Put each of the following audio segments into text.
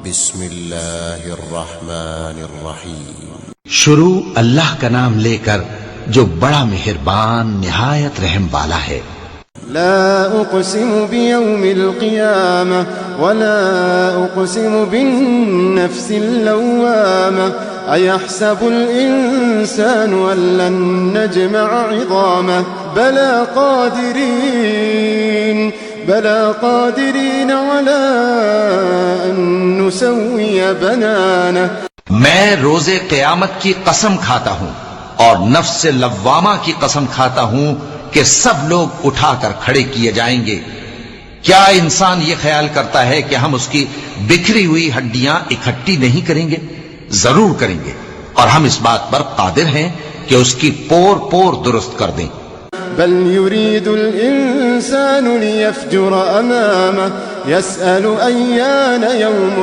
بسم اللہ الرحمن الرحیم۔ شروع اللہ کا نام لے کر جو بڑا مہربان نہایت رحم والا ہے۔ لا اقسم بیوم القیامہ ولا اقسم بالنفس اللوامہ ایحسب الانسان ان لن نجمع عظامہ بلا قادرین علی ان نسوی بنانہ۔ میں روز قیامت کی قسم کھاتا ہوں اور نفس لوامہ کی قسم کھاتا ہوں کہ سب لوگ اٹھا کر کھڑے کیے جائیں گے۔ کیا انسان یہ خیال کرتا ہے کہ ہم اس کی بکھری ہوئی ہڈیاں اکٹھی نہیں کریں گے؟ ضرور کریں گے، اور ہم اس بات پر قادر ہیں کہ اس کی پور پور درست کر دیں۔ بل يريد الإنسان ليفجر أمامه يسأل أيان يوم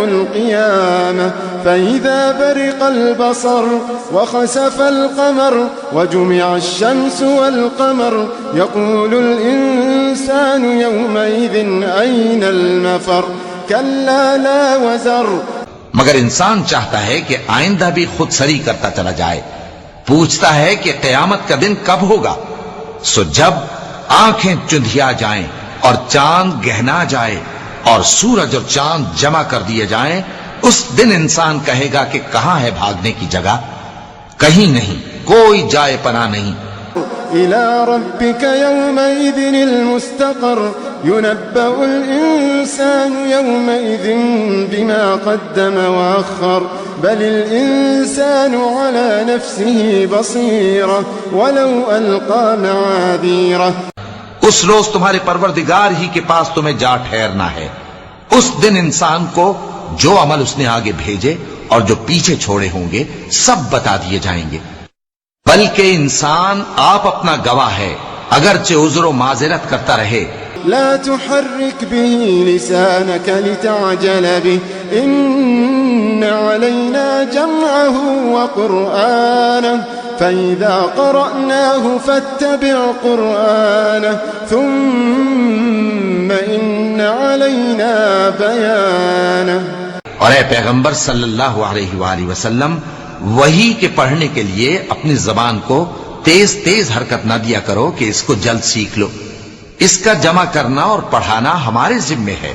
القيامة فإذا برق البصر وخسف القمر وجمع الشمس والقمر يقول الإنسان يومئذ أين المفر كلا لا وزر۔ مگر انسان چاہتا ہے کہ آئندہ بھی خود سری کرتا چلا جائے، پوچھتا ہے کہ قیامت کا دن کب ہوگا؟ سو جب آنکھیں چندھیا جائیں اور چاند گہنا جائے اور سورج اور چاند جمع کر دیے جائیں، اس دن انسان کہے گا کہ کہاں ہے بھاگنے کی جگہ؟ کہیں نہیں، کوئی جائے پناہ نہیں۔ إلى ربك يومئذ المستقر ينبأ الإنسان يومئذ بما قدم وأخر بل الإنسان على نفسه بصيرة ولو ألقى معاذيره۔ اس روز تمہارے پروردگار ہی کے پاس تمہیں جا ٹھہرنا ہے۔ اس دن انسان کو جو عمل اس نے آگے بھیجے اور جو پیچھے چھوڑے ہوں گے سب بتا دیے جائیں گے، بلکہ انسان آپ اپنا گواہ ہے، اگرچہ عذر و معذرت کرتا رہے۔ لا تحرك به لسانك لتعجل به إن علينا جمعه وقرآنه فإذا قرأناه فاتبع قرآنه ثم إن علينا بيانه۔ اور اے پیغمبر صلی اللہ علیہ وآلہ وسلم، وحی کے پڑھنے کے لیے اپنی زبان کو تیز تیز حرکت نہ دیا کرو کہ اس کو جلد سیکھ لو۔ اس کا جمع کرنا اور پڑھانا ہمارے ذمے ہے،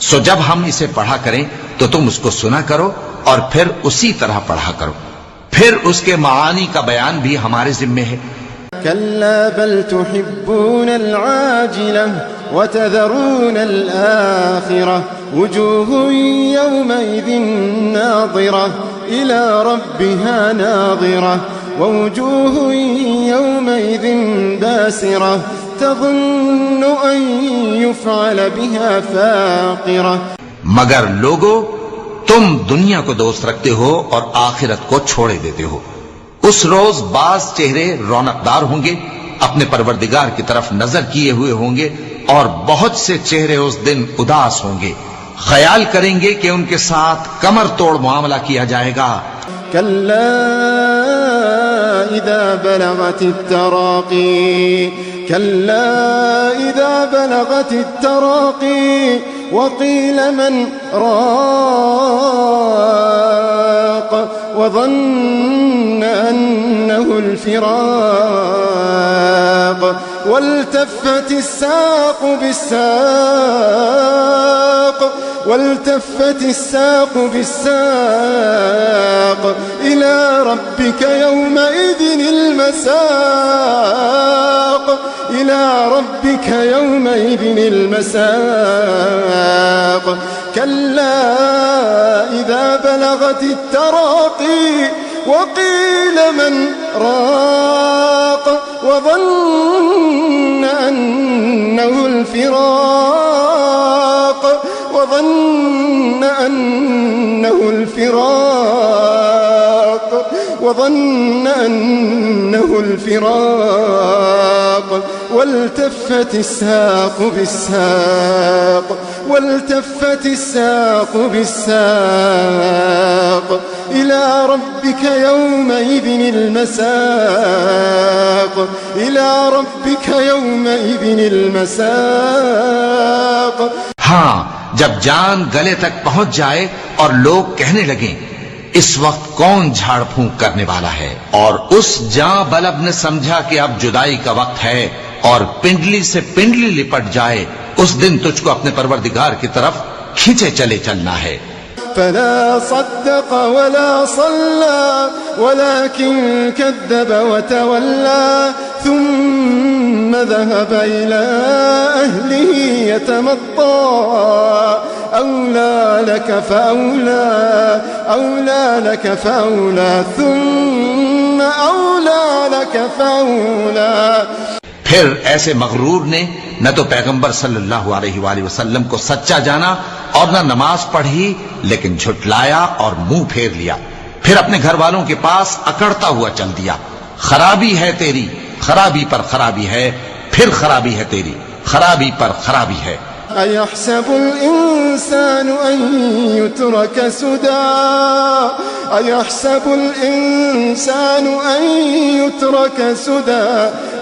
سو جب ہم اسے پڑھا کریں تو تم اس کو سنا کرو اور پھر اسی طرح پڑھا کرو، پھر اس کے معانی کا بیان بھی ہمارے ذمے ہے۔ كلا بل تحبون العاجلة وتذرون الآخرة وجوه يومئذ ناظرة إلى ربها ناظرة ووجوه يومئذ باسرة تظن أن يفعل بها فاقرة۔ مگر لوگو، تم دنیا کو دوست رکھتے ہو اور آخرت کو چھوڑے دیتے ہو۔ اس روز بعض چہرے رونقدار ہوں گے، اپنے پروردگار کی طرف نظر کیے ہوئے ہوں گے، اور بہت سے چہرے اس دن اداس ہوں گے، خیال کریں گے کہ ان کے ساتھ کمر توڑ معاملہ کیا جائے گا۔ كلا إذا بلغت التراقي وقيل من راق وظن أنه الفراق والتفت الساق بالساق إلى ربك يومئذ المساق كلا إذا بلغت التراقي وقيل من راق وظن أنه الفراق والتفت الساق بالساق إلى ربك يومئذ المساق ہاں جب جان گلے تک پہنچ جائے اور لوگ کہنے لگیں اس وقت کون جھاڑ پھونک کرنے والا ہے، اور اس جاں بلب نے سمجھا کہ اب جدائی کا وقت ہے اور پنڈلی سے پنڈلی لپٹ جائے، اس دن تجھ کو اپنے پروردگار کی طرف کھینچے چلے چلنا ہے۔ فلا صدق ولا صلى ولكن كذب وتولى ثم ذهب إلى أهله يتمطى أولى لك فأولى ثم أولى لك فأولى۔ پھر ایسے مغرور نے نہ تو پیغمبر صلی اللہ علیہ وآلہ وسلم کو سچا جانا اور نہ نماز پڑھی، لیکن جھٹلایا اور منہ پھیر لیا، پھر اپنے گھر والوں کے پاس اکڑتا ہوا چل دیا۔ خرابی ہے تیری، خرابی پر خرابی ہے، پھر خرابی ہے تیری، خرابی پر خرابی ہے۔ أيحسب الإنسان أن يترك سدى أيحسب الإنسان أن يترك سدى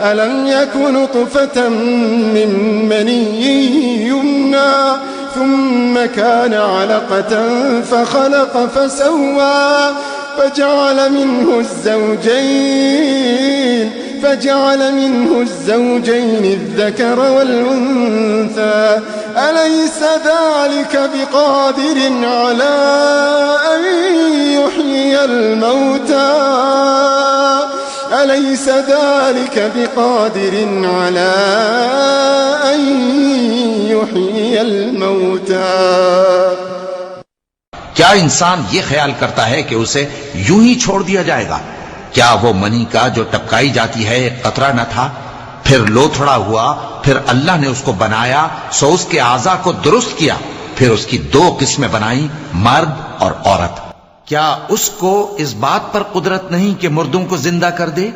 ألم يكن نطفة من مني يمنى ثم كان علقة فخلق فسوى فجعل منه الزوجين الذكر والأنثى أليس ذلك بقادر على أن يحيي الموتى أليس ذلك بقادر على أن يحيي الموتى۔ کیا انسان یہ خیال کرتا ہے کہ اسے یوں ہی چھوڑ دیا جائے گا؟ کیا وہ منی کا جو ٹپکائی جاتی ہے ایک قطرہ نہ تھا، پھر لوتھڑا ہوا، پھر اللہ نے اس کو بنایا، سو اس کے اعضاء کو درست کیا، پھر اس کی دو قسمیں بنائیں، مرد اور عورت۔ کیا اس کو اس بات پر قدرت نہیں کہ مردوں کو زندہ کر دے؟